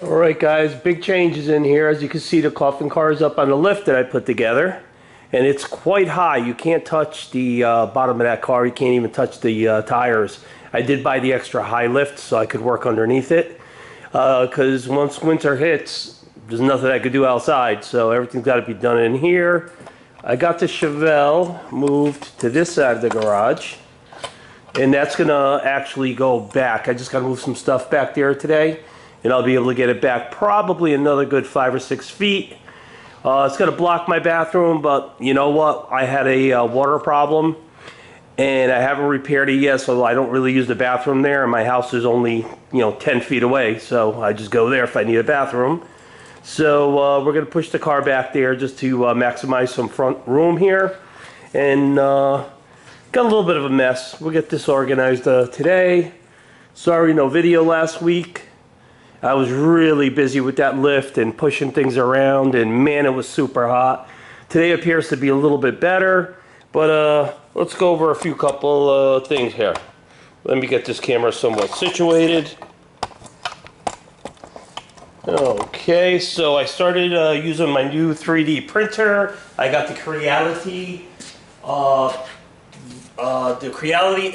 Alright guys, big changes in here. As you can see, the coffin car is up on the lift that I put together. And it's quite high. You can't touch the bottom of that car. You can't even touch the tires. I did buy the extra high lift so I could work underneath it. Because once winter hits, there's nothing I could do outside. So everything's got to be done in here. I got the Chevelle moved to this side of the garage. And that's going to actually go back. I just got to move some stuff back there today. And I'll be able to get it back probably another good 5 or 6 feet. It's going to block my bathroom, but you know what? I had a water problem, and I haven't repaired it yet, so I don't really use the bathroom there. And my house is only 10 feet away, so I just go there if I need a bathroom. So we're going to push the car back there just to maximize some front room here. And got a little bit of a mess. We'll get this organized today. Sorry, no video last week. I was really busy with that lift and pushing things around, and man, it was super hot. Today appears to be a little bit better, but let's go over a few couple things here. Let me get this camera somewhat situated. Okay, so I started using my new 3D printer. I got the Creality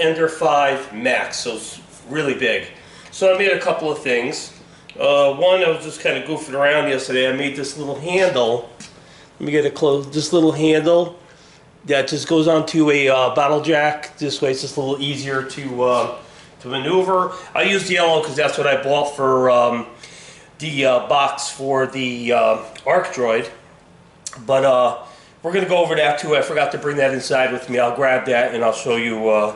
Ender 5 Max, so it's really big. So I made a couple of things. One, I was just kind of goofing around yesterday. I made this little handle. Let me get it close. This little handle that just goes onto a bottle jack. This way it's just a little easier to maneuver. I used yellow because that's what I bought for the box for the Arc Droid. But we're going to go over that too. I forgot to bring that inside with me. I'll grab that and I'll show you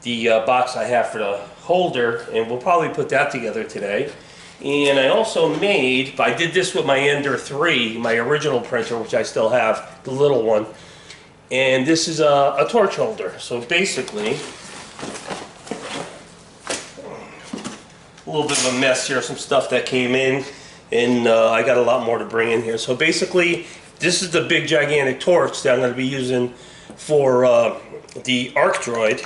the box I have for the holder. And we'll probably put that together today. And I also made, I did this with my Ender 3, my original printer, which I still have, the little one. And this is a torch holder. So basically, a little bit of a mess here, some stuff that came in, and I got a lot more to bring in here. So basically, this is the big gigantic torch that I'm going to be using for the Arc Droid.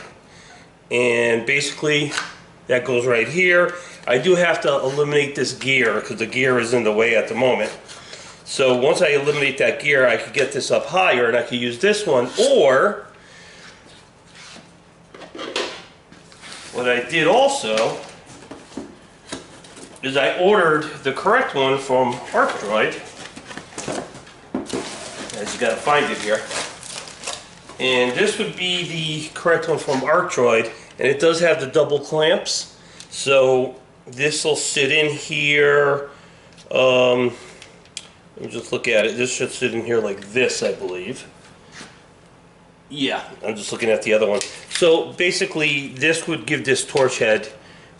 And basically, that goes right here. I do have to eliminate this gear because the gear is in the way at the moment. So once I eliminate that gear, I could get this up higher and I could use this one. Or what I did also is I ordered the correct one from Arc Droid. I just gotta find it here. And this would be the correct one from Arc Droid, and it does have the double clamps. So this will sit in here. Let me just look at it. This should sit in here like this, I believe. Yeah, I'm just looking at the other one. So basically, this would give this torch head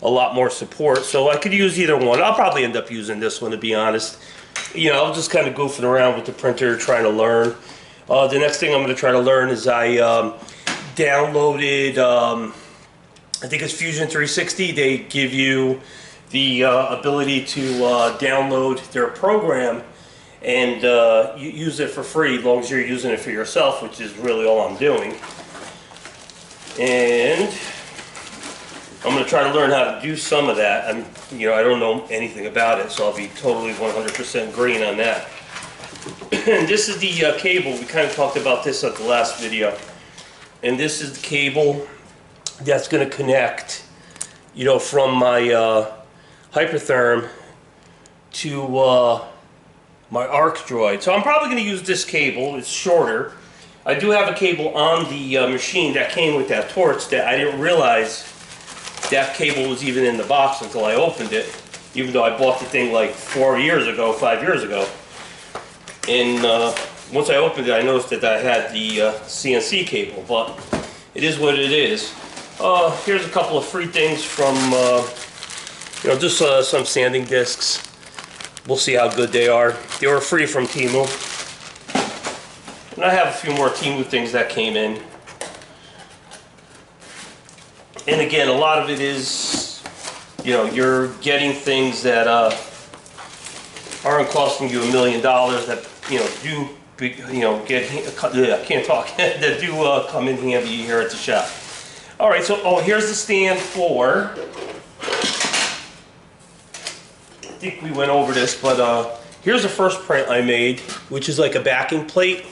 a lot more support. So I could use either one. I'll probably end up using this one, to be honest. I'm just kind of goofing around with the printer, trying to learn. The next thing I'm going to try to learn is I downloaded, I think it's Fusion 360. They give you the ability to download their program and use it for free as long as you're using it for yourself, which is really all I'm doing. And I'm going to try to learn how to do some of that. I don't know anything about it, so I'll be totally 100% green on that. And this is the cable. We kind of talked about this at the last video. And this is the cable that's going to connect, from my Hypertherm to my Arc Droid. So I'm probably going to use this cable. It's shorter. I do have a cable on the machine that came with that torch that I didn't realize that cable was even in the box until I opened it, even though I bought the thing like 5 years ago. And once I opened it, I noticed that I had the CNC cable, but it is what it is. Here's a couple of free things from, just some sanding discs. We'll see how good they are. They were free from Temu. And I have a few more Temu things that came in. And again, a lot of it is, you're getting things that aren't costing you $1 million that, that do come in handy here at the shop. All right, so here's the stand for think we went over this, but here's the first print I made, which is like a backing plate.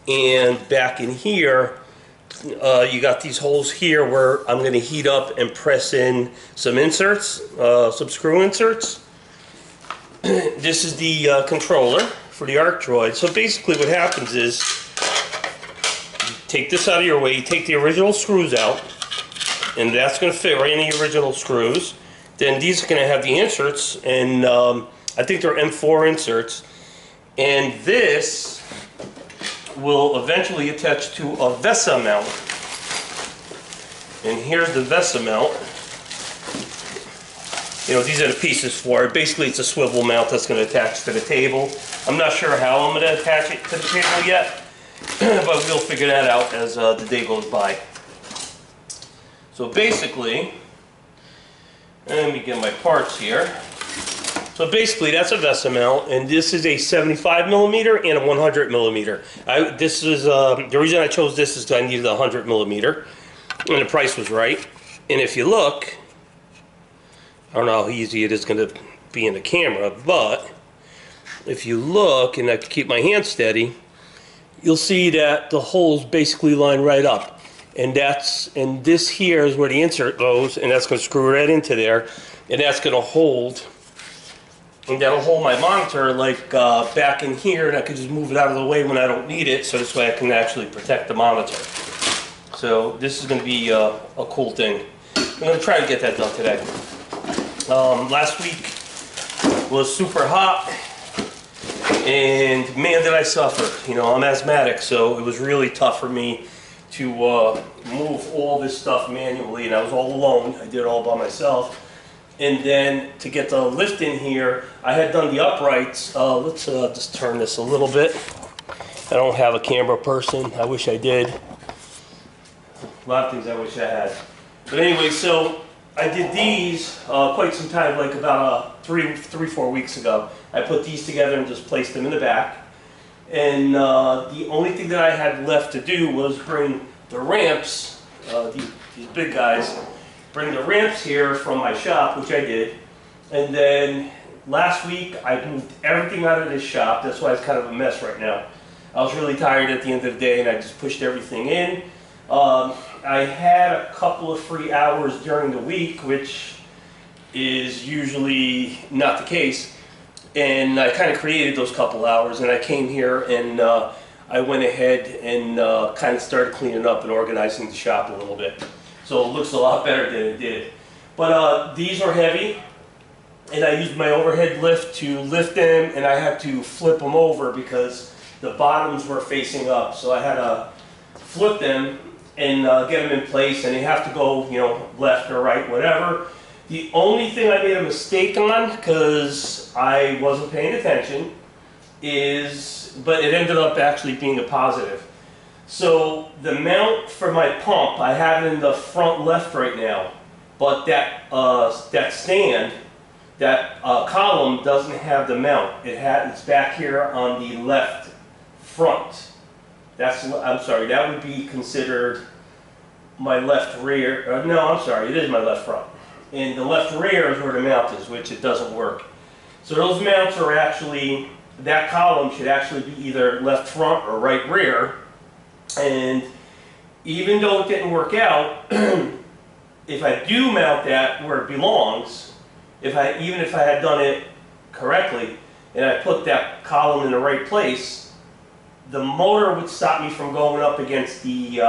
And back in here, you got these holes here where I'm going to heat up and press in some inserts, some screw inserts. This is the controller for the Arc Droid. So basically what happens is, you take this out of your way, you take the original screws out, and that's going to fit right in the original screws. Then these are going to have the inserts, and I think they're M4 inserts. And this will eventually attach to a VESA mount. And here's the VESA mount. You know, these are the pieces for it. Basically, it's a swivel mount that's going to attach to the table. I'm not sure how I'm going to attach it to the table yet, but we'll figure that out as the day goes by. So basically, let me get my parts here. So basically, that's a VESA mount, and this is a 75 millimeter and a 100 millimeter. This is the reason I chose this is because I needed a 100 millimeter, and the price was right. And if you look, I don't know how easy it is going to be in the camera, but if you look, and I can keep my hand steady, you'll see that the holes basically line right up. And this here is where the insert goes, and that's going to screw right into there, and that's going to hold, and that'll hold my monitor like back in here, and I can just move it out of the way when I don't need it, so this way I can actually protect the monitor. So this is going to be a cool thing. I'm going to try to get that done today. Last week was super hot, and man did I suffer. You know, I'm asthmatic, so it was really tough for me to move all this stuff manually, and I was all alone. I did it all by myself. And then to get the lift in here, I had done the uprights. Let's just turn this a little bit. I don't have a camera person. I wish I did. A lot of things I wish I had. But anyway, so I did these quite some time, like about 4 weeks ago. I put these together and just placed them in the back. And the only thing that I had left to do was bring the ramps, these big guys, bring the ramps here from my shop, which I did. And then last week I moved everything out of this shop. That's why it's kind of a mess right now. I was really tired at the end of the day, and I just pushed everything in. I had a couple of free hours during the week, which is usually not the case. And I kind of created those couple hours, and I came here and I went ahead and kind of started cleaning up and organizing the shop a little bit. So it looks a lot better than it did. But these are heavy, and I used my overhead lift to lift them, and I had to flip them over because the bottoms were facing up. So I had to flip them and get them in place, and they have to go, you know, left or right, whatever. The only thing I made a mistake on, because I wasn't paying attention, but it ended up actually being a positive. So the mount for my pump, I have it in the front left right now, but that stand, that column doesn't have the mount. It's back here on the left front. I'm sorry, that would be considered my left rear. No, I'm sorry, it is my left front. And the left rear is where the mount is, which it doesn't work. So those mounts are actually, that column should actually be either left front or right rear. And even though it didn't work out, if I do mount that where it belongs, even if I had done it correctly, and I put that column in the right place, the motor would stop me from going up against the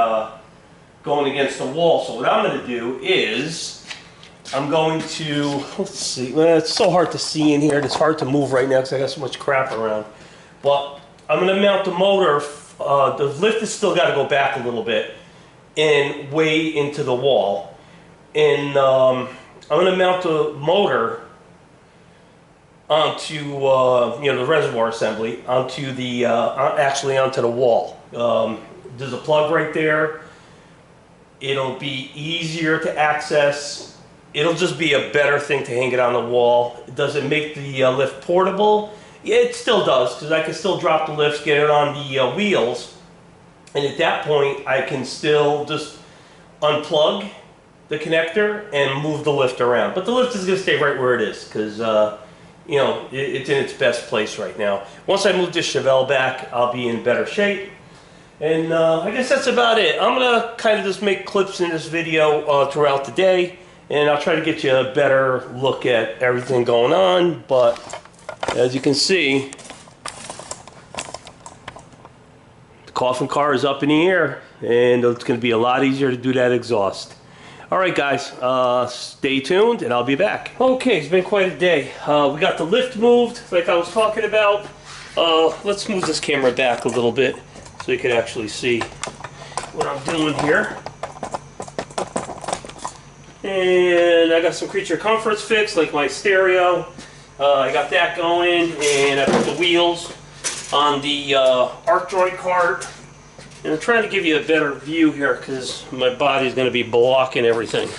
wall. So what I'm going to do is, I'm going to, let's see, well, it's so hard to see in here, it's hard to move right now because I got so much crap around. But I'm going to mount the motor, the lift has still got to go back a little bit and way into the wall. And I'm going to mount the motor onto, you know, the reservoir assembly, onto the, actually onto the wall. There's a plug right there. It'll be easier to access. It'll just be a better thing to hang it on the wall. Does it make the lift portable? Yeah, it still does, because I can still drop the lifts, get it on the wheels, and at that point I can still just unplug the connector and move the lift around. But the lift is going to stay right where it is, because you know, it's in its best place right now. Once I move this Chevelle back, I'll be in better shape. And I guess that's about it. I'm going to kind of just make clips in this video throughout the day, and I'll try to get you a better look at everything going on. But as you can see, the coffin car is up in the air, and it's going to be a lot easier to do that exhaust. Alright guys, stay tuned and I'll be back. Okay, it's been quite a day. We got the lift moved like I was talking about. Let's move this camera back a little bit so you can actually see what I'm doing here. And I got some creature comforts fixed, like my stereo. I got that going, and I put the wheels on the Arc Droid cart. And I'm trying to give you a better view here because my body's going to be blocking everything.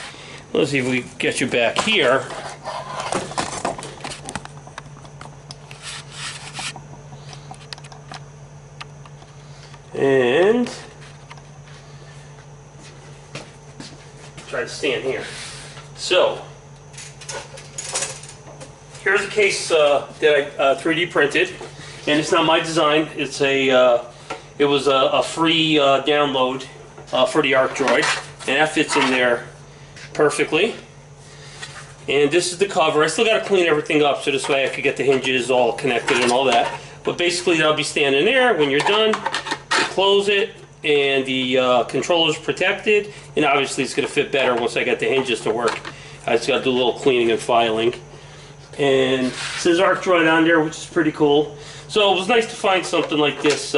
Let's see if we get you back here. And try to stand here. So here's a case that I 3D printed, and it's not my design. It's it was a free download for the Arc Droid, and that fits in there perfectly. And this is the cover. I still got to clean everything up so this way I could get the hinges all connected and all that. But basically, that'll be standing there. When you're done, you close it, and the controller's protected. And obviously, it's going to fit better once I get the hinges to work. I just got to do a little cleaning and filing. And it says Arc Droid on there, which is pretty cool. So it was nice to find something like this.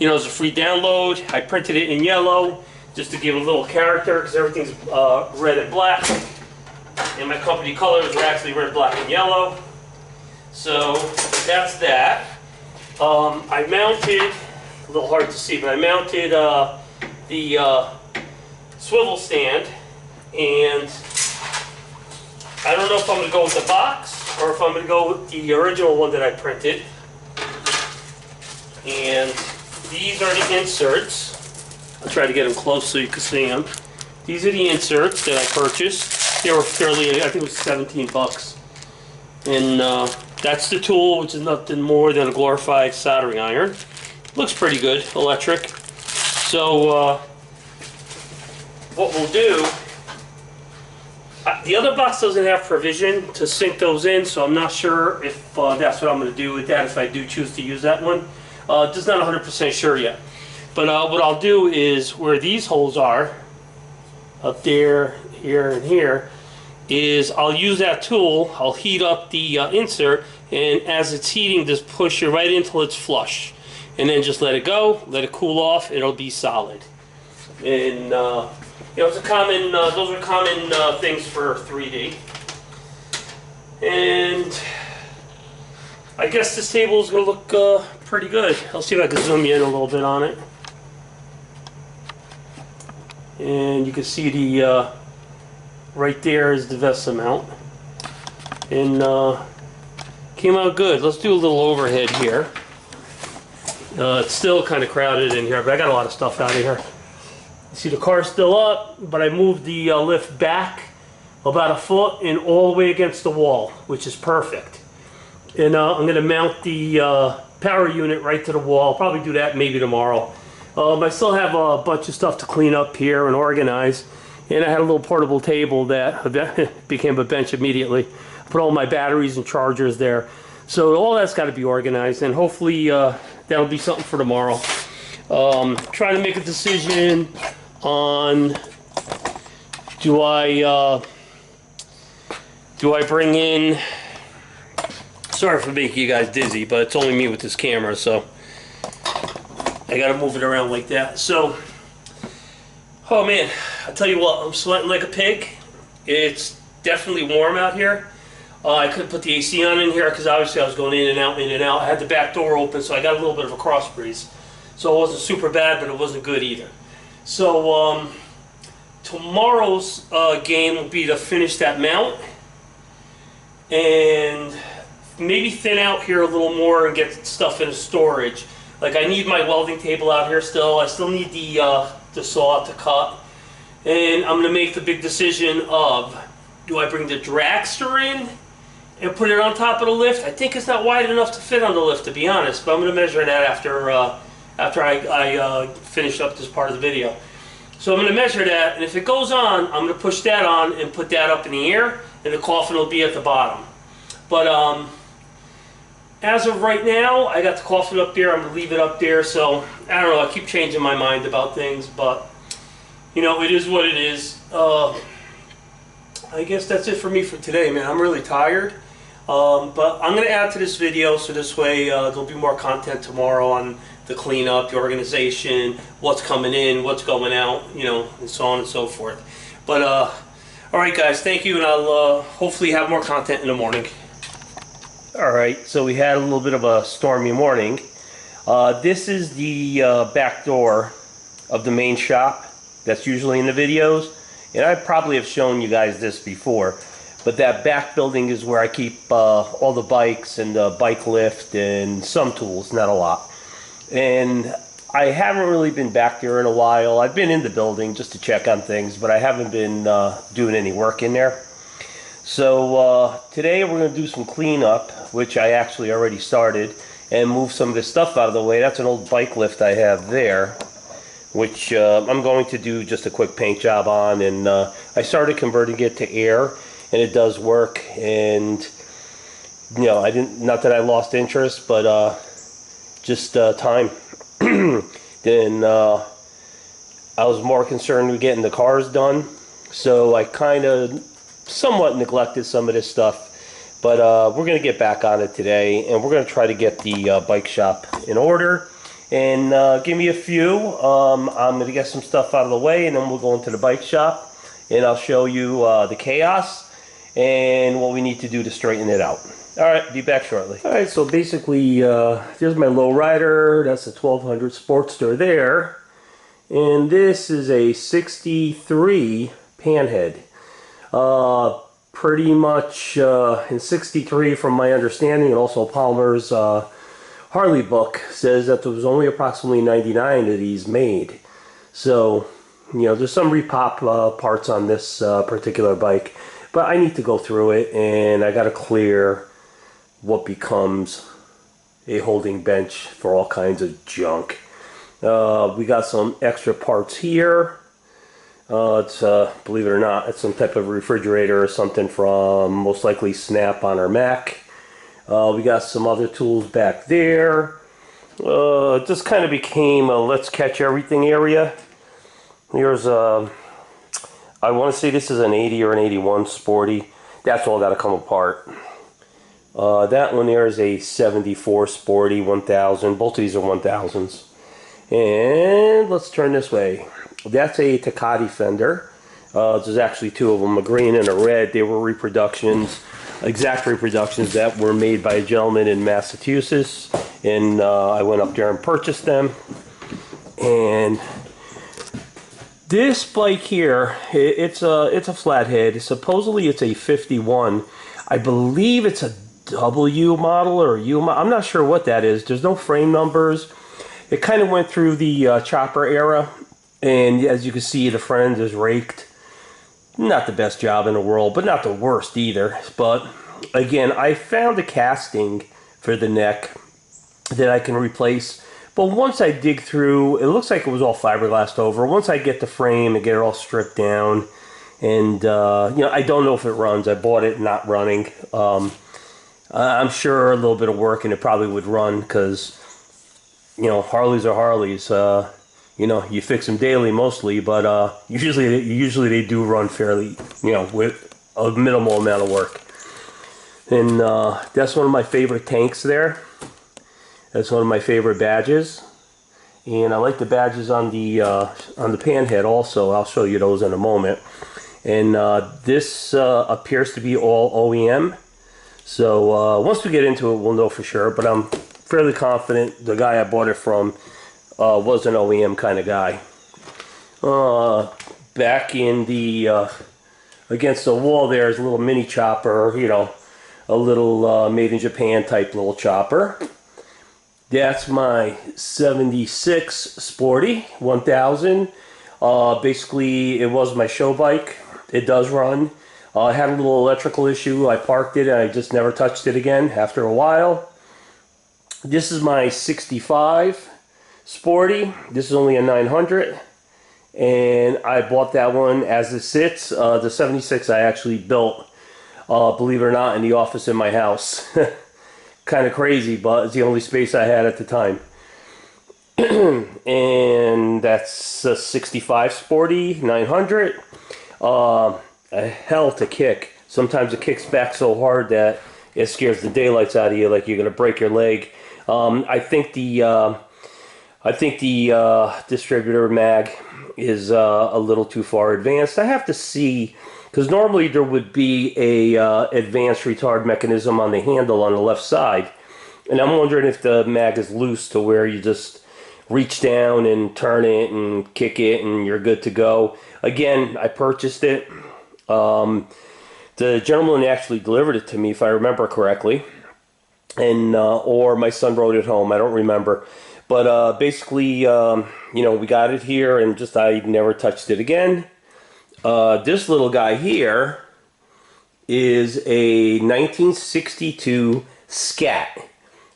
You know, it's a free download. I printed it in yellow just to give it a little character because everything's red and black. And my company colors are actually red, black, and yellow. So that's that. I mounted, a little hard to see, but I mounted the swivel stand. And I don't know if I'm going to go with the box or if I'm going to go with the original one that I printed. And these are the inserts. I'll try to get them close so you can see them. These are the inserts that I purchased. They were fairly, I think it was 17 bucks. And that's the tool, which is nothing more than a glorified soldering iron. Looks pretty good, electric. So what we'll do, the other box doesn't have provision to sink those in, so I'm not sure if that's what I'm going to do with that if I do choose to use that one. Just not 100% sure yet. But what I'll do is where these holes are, up there, here, and here, is I'll use that tool. I'll heat up the insert, and as it's heating, just push it right until it's flush. And then just let it go, let it cool off, and it'll be solid. And you know, it's a common, those are common things for 3D. And I guess this table is going to look pretty good. I'll see if I can zoom in a little bit on it. And you can see the right there is the Vesta mount. And came out good. Let's do a little overhead here. It's still kind of crowded in here, but I got a lot of stuff out of here. You see the car's still up, but I moved the lift back about a foot and all the way against the wall, which is perfect. And I'm going to mount the power unit right to the wall. I'll probably do that maybe tomorrow. I still have a bunch of stuff to clean up here and organize. And I had a little portable table that became a bench immediately. Put all my batteries and chargers there. So all that's got to be organized, and hopefully that'll be something for tomorrow. Trying to make a decision on do I bring in, sorry for making you guys dizzy, but it's only me with this camera, so I gotta move it around like that. So, oh man, I tell you what, I'm sweating like a pig. It's definitely warm out here. I couldn't put the AC on in here because obviously I was going in and out, in and out. I had the back door open, so I got a little bit of a cross breeze. So it wasn't super bad, but it wasn't good either. So tomorrow's game will be to finish that mount and maybe thin out here a little more and get stuff into storage. Like I need my welding table out here still. I still need the saw to cut. And I'm going to make the big decision of, do I bring the dragster in and put it on top of the lift. I think it's not wide enough to fit on the lift, to be honest, but I'm going to measure that after I finish up this part of the video. So I'm going to measure that, and if it goes on, I'm going to push that on and put that up in the air, and the coffin will be at the bottom. But as of right now, I got the coffin up there. I'm going to leave it up there, so I don't know. I keep changing my mind about things, but you know, it is what it is. I guess that's it for me for today, man. I'm really tired. But I'm going to add to this video, so this way there'll be more content tomorrow on the cleanup, the organization, what's coming in, what's going out, you know, and so on and so forth. But, alright guys, thank you, and I'll hopefully have more content in the morning. Alright, so we had a little bit of a stormy morning. This is the back door of the main shop that's usually in the videos. And I probably have shown you guys this before. But that back building is where I keep all the bikes and the bike lift and some tools, not a lot. And I haven't really been back there in a while. I've been in the building just to check on things, but I haven't been doing any work in there. So today we're going to do some cleanup, which I actually already started, and move some of this stuff out of the way. That's an old bike lift I have there, which I'm going to do just a quick paint job on. And I started converting it to air, and it does work. And you know, not that I lost interest, but just time. Then I was more concerned with getting the cars done, so I kind of somewhat neglected some of this stuff. But we're going to get back on it today, and we're going to try to get the bike shop in order. And give me a few. I'm going to get some stuff out of the way, and then we'll go into the bike shop, and I'll show you the chaos and what we need to do to straighten it out. Alright, be back shortly. Alright, so basically, there's my lowrider. That's a 1200 Sportster there. And this is a 63 Panhead. Pretty much in 63, from my understanding, and also Palmer's Harley book says that there was only approximately 99 of these made. So, you know, there's some repop parts on this particular bike. But I need to go through it, and I got to clear what becomes a holding bench for all kinds of junk. We got some extra parts here. It's believe it or not, it's some type of refrigerator or something from most likely Snap on our Mac. We got some other tools back there. It just kind of became a let's catch everything area. Here's I want to say this is an 80 or an 81 Sporty. That's all got to come apart. That one there is a 74 Sporty 1000. Both of these are 1000s. And let's turn this way. That's a Takati fender. There's actually two of them, a green and a red. They were reproductions, exact reproductions that were made by a gentleman in Massachusetts. And I went up there and purchased them. And this bike here, it's a flathead. Supposedly it's a 51. I believe it's a W model or U model. I'm not sure what that is. There's no frame numbers. It kind of went through the chopper era, and as you can see, the front end is raked. Not the best job in the world, but not the worst either. But again, I found a casting for the neck that I can replace. But once I dig through, it looks like it was all fiberglassed over. Once I get the frame and get it all stripped down, and you know, I don't know if it runs. I bought it not running. I'm sure a little bit of work and it probably would run, because you know, Harleys are Harleys. You know, you fix them daily mostly, but usually they do run fairly, you know, with a minimal amount of work. And that's one of my favorite tanks there. That's one of my favorite badges. And I like the badges on the Panhead also. I'll show you those in a moment. And this appears to be all OEM. So once we get into it, we'll know for sure. But I'm fairly confident the guy I bought it from was an OEM kind of guy. Back in the against the wall there is a little mini chopper, you know, a little made in Japan type little chopper. That's my 76 Sporty 1000. Basically, it was my show bike. It does run. I had a little electrical issue. I parked it and I just never touched it again after a while. This is my 65 Sporty. This is only a 900. And I bought that one as it sits. The 76 I actually built, believe it or not, in the office in my house. Kind of crazy, but it's the only space I had at the time. And that's a 65 Sporty 900. A hell to kick. Sometimes it kicks back so hard that it scares the daylights out of you, like you're gonna break your leg. I think the distributor mag is a little too far advanced. I have to see, because normally there would be a advanced retard mechanism on the handle on the left side, and I'm wondering if the mag is loose to where you just reach down and turn it and kick it and you're good to go. Again, I purchased it. The gentleman actually delivered it to me, if I remember correctly, and or my son wrote it home. I don't remember. But basically, you know, we got it here, and just I never touched it again. This little guy here is a 1962 Scat.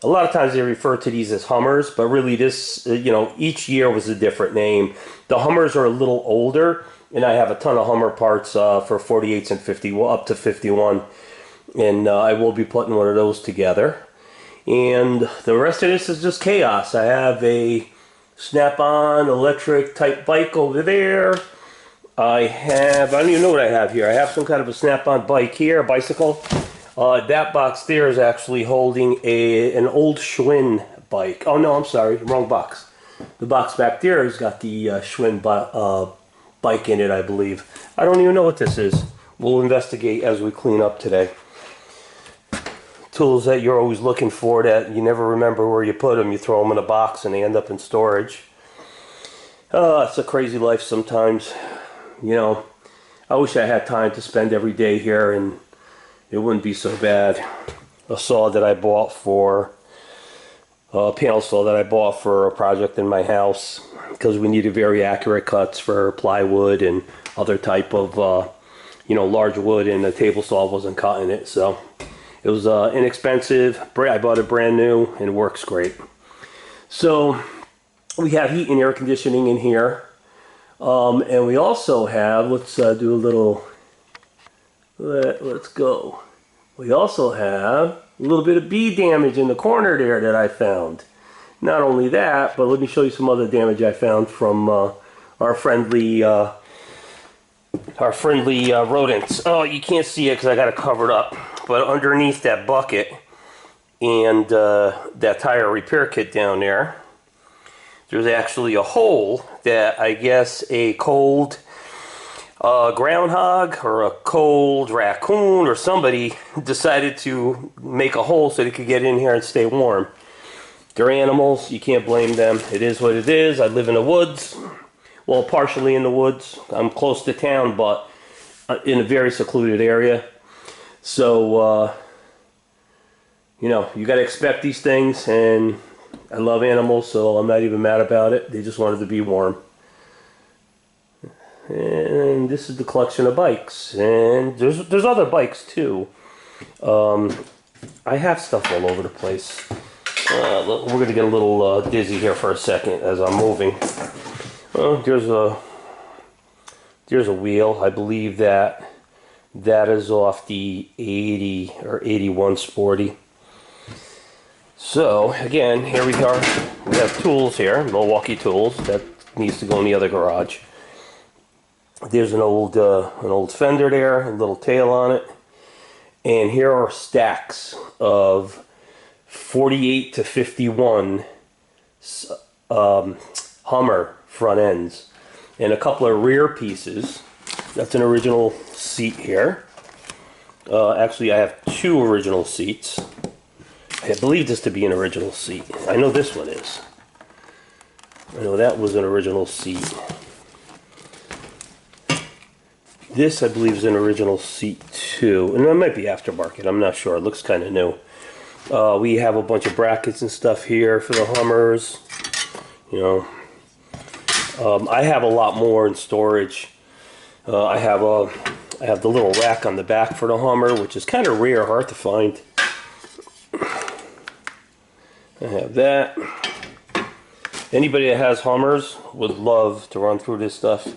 A lot of times they refer to these as Hummers, but really this, you know, each year was a different name. The Hummers are a little older, and I have a ton of Hummer parts for 48s and 50, up to 51. And I will be putting one of those together. And the rest of this is just chaos. I have a snap-on electric type bike over there. I don't even know what I have here. I have some kind of a snap-on bike here, a bicycle. That box there is actually holding an old Schwinn bike. Oh no, I'm sorry, wrong box. The box back there has got the Schwinn bike in it, I believe. I don't even know what this is. We'll investigate as we clean up today. Tools that you're always looking for that you never remember where you put them. You throw them in a box and they end up in storage. It's a crazy life sometimes. You know, I wish I had time to spend every day here and it wouldn't be so bad. A saw that I bought for, a panel saw that I bought for a project in my house because we needed very accurate cuts for plywood and other type of, you know, large wood, and the table saw wasn't cutting it, so it was inexpensive. I bought it brand new and it works great. So we have heat and air conditioning in here. And we also have, let's do a little, let's go. We also have a little bit of bee damage in the corner there that I found. Not only that, but let me show you some other damage I found from our friendly rodents. Oh, you can't see it because I got it covered up. But underneath that bucket and that tire repair kit down there, there's actually a hole that I guess a cold groundhog or a cold raccoon or somebody decided to make a hole so they could get in here and stay warm. They're animals, you can't blame them. It is what it is. I live in the woods. Well, partially in the woods. I'm close to town, but in a very secluded area. So, you know, you got to expect these things, and I love animals, so I'm not even mad about it. They just wanted to be warm. And this is the collection of bikes, and there's other bikes too. I have stuff all over the place. We're going to get a little dizzy here for a second as I'm moving. There's a wheel. I believe that is off the 80 or 81 Sporty. So again, here we are. We have tools here, Milwaukee tools that needs to go in the other garage. There's an old fender there, a little tail on it, and here are stacks of 48 to 51 Hummer front ends, and a couple of rear pieces. That's an original seat here. Actually, I have two original seats. I believe this to be an original seat. I know this one is. I know that was an original seat. This, I believe, is an original seat too. And that might be aftermarket. I'm not sure. It looks kind of new. We have a bunch of brackets and stuff here for the Hummers. You know, I have a lot more in storage. I have I have the little rack on the back for the Hummer, which is kind of rare, hard to find. I have that. Anybody that has Hummers would love to run through this stuff.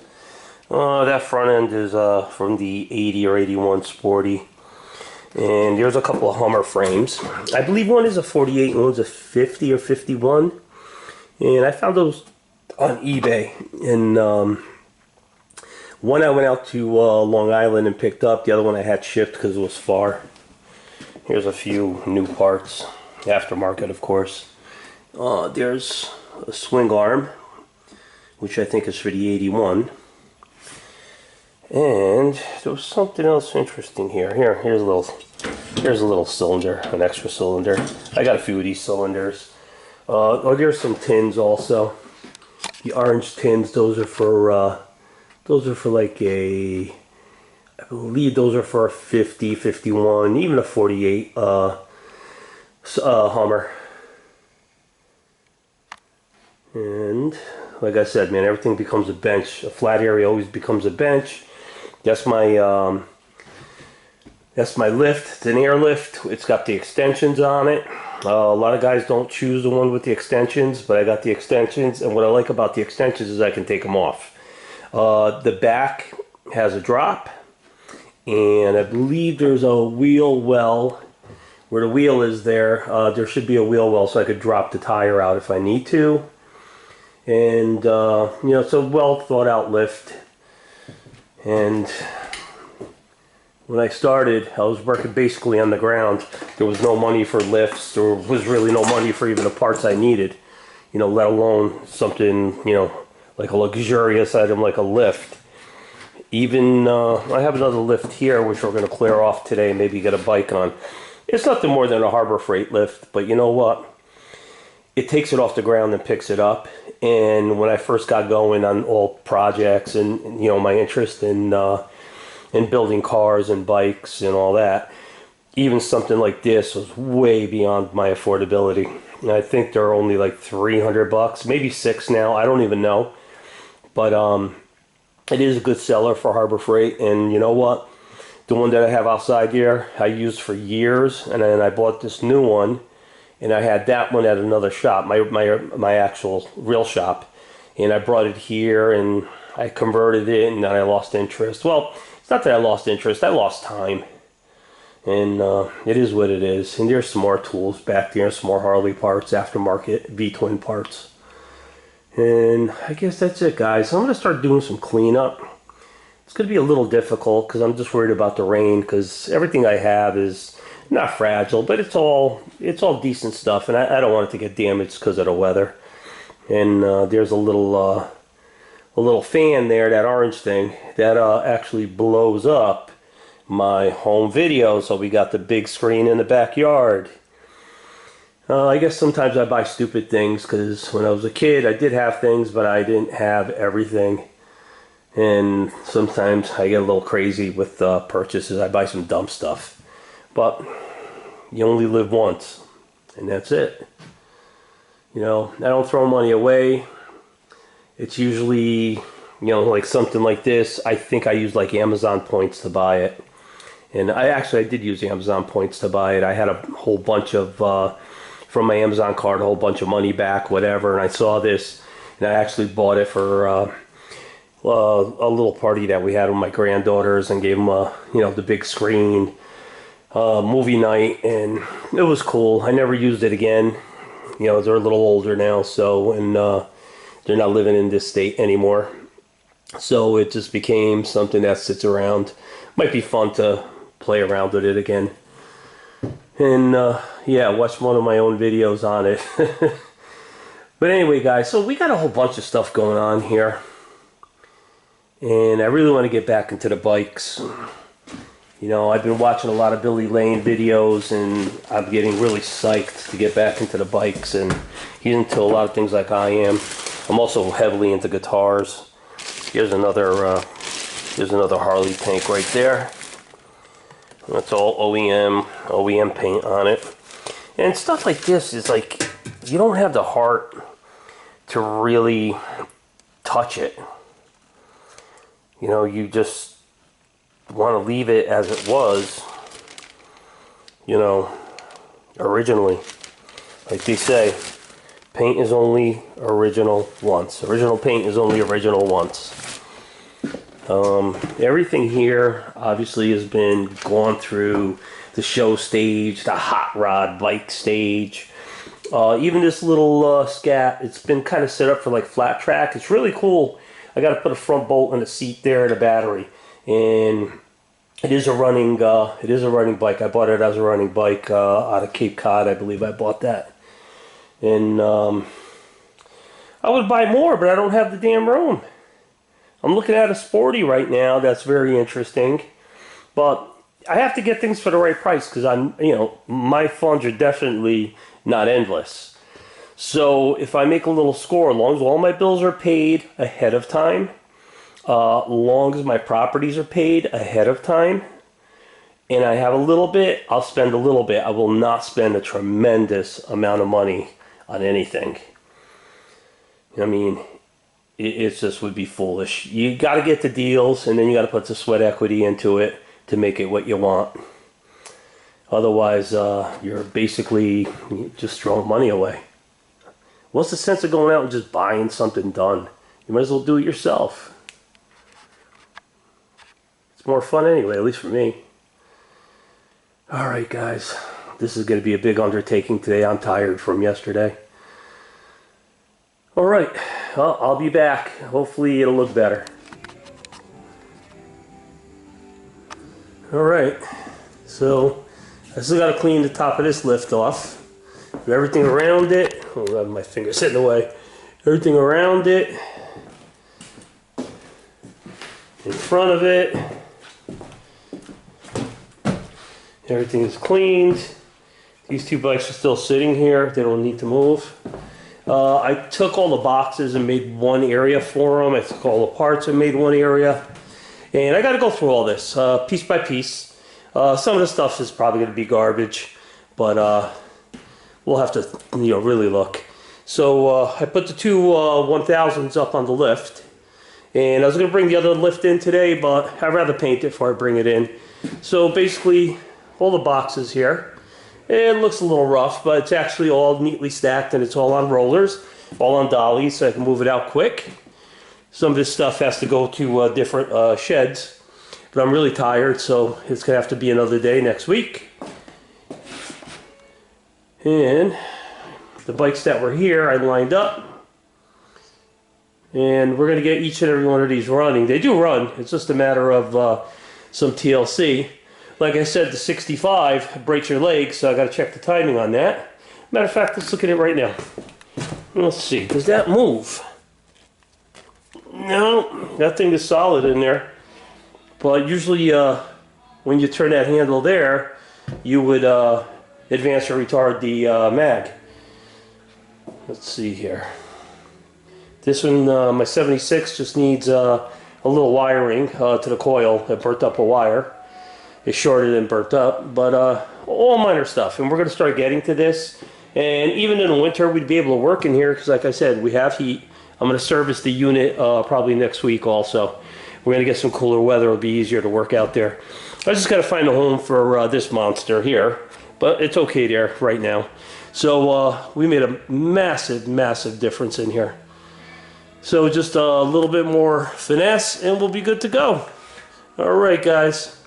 That front end is from the 80 or 81 Sporty. And there's a couple of Hummer frames. I believe one is a 48 and one's a 50 or 51. And I found those on eBay. And one I went out to Long Island and picked up. The other one I had shipped because it was far. Here's a few new parts. Aftermarket, of course. There's a swing arm, which I think is for the 81. And there was something else interesting here. Here's a little cylinder, an extra cylinder. I got a few of these cylinders. There's some tins also. The orange tins, those are for like a, I believe those are for a 50, 51, even a 48 Hummer. And like I said, man, everything becomes a bench. A flat area always becomes a bench. That's my lift. It's an air lift. It's got the extensions on it. A lot of guys don't choose the one with the extensions, but I got the extensions, and what I like about the extensions is I can take them off. The back has a drop, and I believe there's a wheel well. Where the wheel is there should be a wheel well so I could drop the tire out if I need to. And, you know, it's a well thought out lift. And when I started, I was working basically on the ground. There was no money for lifts. There was really no money for even the parts I needed, you know, let alone something, you know, like a luxurious item like a lift. Even, I have another lift here, which we're going to clear off today, maybe get a bike on. It's nothing more than a Harbor Freight lift, but you know what? It takes it off the ground and picks it up. And when I first got going on all projects and you know, my interest in building cars and bikes and all that, even something like this was way beyond my affordability. And I think they're only like $300, maybe $6 now. I don't even know. But it is a good seller for Harbor Freight. And you know what? The one that I have outside here, I used for years, and then I bought this new one. And I had that one at another shop, my actual real shop. And I brought it here and I converted it, and then I lost interest. Well, it's not that I lost interest, I lost time. And it is what it is. And there's some more tools back there, some more Harley parts, aftermarket V-twin parts. And I guess that's it, guys. I'm going to start doing some cleanup. It's going to be a little difficult because I'm just worried about the rain, because everything I have is not fragile, but it's all decent stuff, and I don't want it to get damaged because of the weather. And there's a little fan there, that orange thing, that actually blows up my home video. So we got the big screen in the backyard. I guess sometimes I buy stupid things, because when I was a kid I did have things, but I didn't have everything. And sometimes I get a little crazy with purchases. I buy some dumb stuff. But you only live once, and that's it. You know, I don't throw money away. It's usually, you know, like something like this. I think I use like Amazon points to buy it. And I did use Amazon points to buy it. I had a whole bunch of, from my Amazon card, a whole bunch of money back, whatever. And I saw this, and I actually bought it for a little party that we had with my granddaughters, and gave them, you know, the big screen. Movie night, and it was cool. I never used it again. You know, they're a little older now, so, and they're not living in this state anymore. So it just became something that sits around. Might be fun to play around with it again. And yeah, watch one of my own videos on it. But anyway, guys, so we got a whole bunch of stuff going on here. And I really want to get back into the bikes. You know, I've been watching a lot of Billy Lane videos, and I'm getting really psyched to get back into the bikes, and he's into a lot of things like I am. I'm also heavily into guitars. Here's another Harley tank right there. That's all OEM paint on it. And stuff like this is like, you don't have the heart to really touch it. You know, you just want to leave it as it was, you know, originally. Like they say, paint is only original once. Original paint is only original once. Everything here obviously has been gone through the show stage, the hot rod bike stage. Even this little scat, it's been kind of set up for like flat track. It's really cool. I got to put a front bolt and a seat there and a battery, and it is a running bike. I bought it as a running bike out of Cape Cod, I believe I bought that. And I would buy more, but I don't have the damn room. I'm looking at a Sporty right now. That's very interesting, but I have to get things for the right price because my funds are definitely not endless. So if I make a little score, as long as all my bills are paid ahead of time, long as my properties are paid ahead of time, and I have a little bit, I'll spend a little bit. I will not spend a tremendous amount of money on anything. I mean, it just would be foolish. You got to get the deals, and then you got to put the sweat equity into it to make it what you want. Otherwise, you're basically just throwing money away. What's the sense of going out and just buying something done? You might as well do it yourself. It's more fun anyway, at least for me. Alright guys, this is going to be a big undertaking today. I'm tired from yesterday. Alright, well, I'll be back. Hopefully it'll look better. Alright, so I still got to clean the top of this lift off. Everything around it, oh, my finger's in the way. Everything around it, in front of it, everything is cleaned. These two bikes are still sitting here, they don't need to move. I took all the boxes and made one area for them. I took all the parts and made one area. And I got to go through all this piece by piece. Some of the stuff is probably going to be garbage, but we'll have to, really look. So I put the two 1000s up on the lift, and I was going to bring the other lift in today, but I'd rather paint it before I bring it in. So basically, all the boxes here. It looks a little rough, but it's actually all neatly stacked, and it's all on rollers, all on dollies, so I can move it out quick. Some of this stuff has to go to different sheds, but I'm really tired, so it's going to have to be another day next week. And the bikes that were here, I lined up. And we're going to get each and every one of these running. They do run. It's just a matter of some TLC. Like I said, the 65 breaks your legs, so I got to check the timing on that. Matter of fact, let's look at it right now. Let's see. Does that move? No, that thing is solid in there. But usually when you turn that handle there, you would advance or retard the mag. Let's see here. This one, my 76, just needs a little wiring to the coil. I burnt up a wire. It shorted and burnt up, but all minor stuff. And we're going to start getting to this. And even in the winter, we'd be able to work in here because, like I said, we have heat. I'm going to service the unit probably next week also. We're going to get some cooler weather. It'll be easier to work out there. I just got to find a home for this monster here, but it's okay there right now. So we made a massive, massive difference in here. So just a little bit more finesse and we'll be good to go. All right, guys.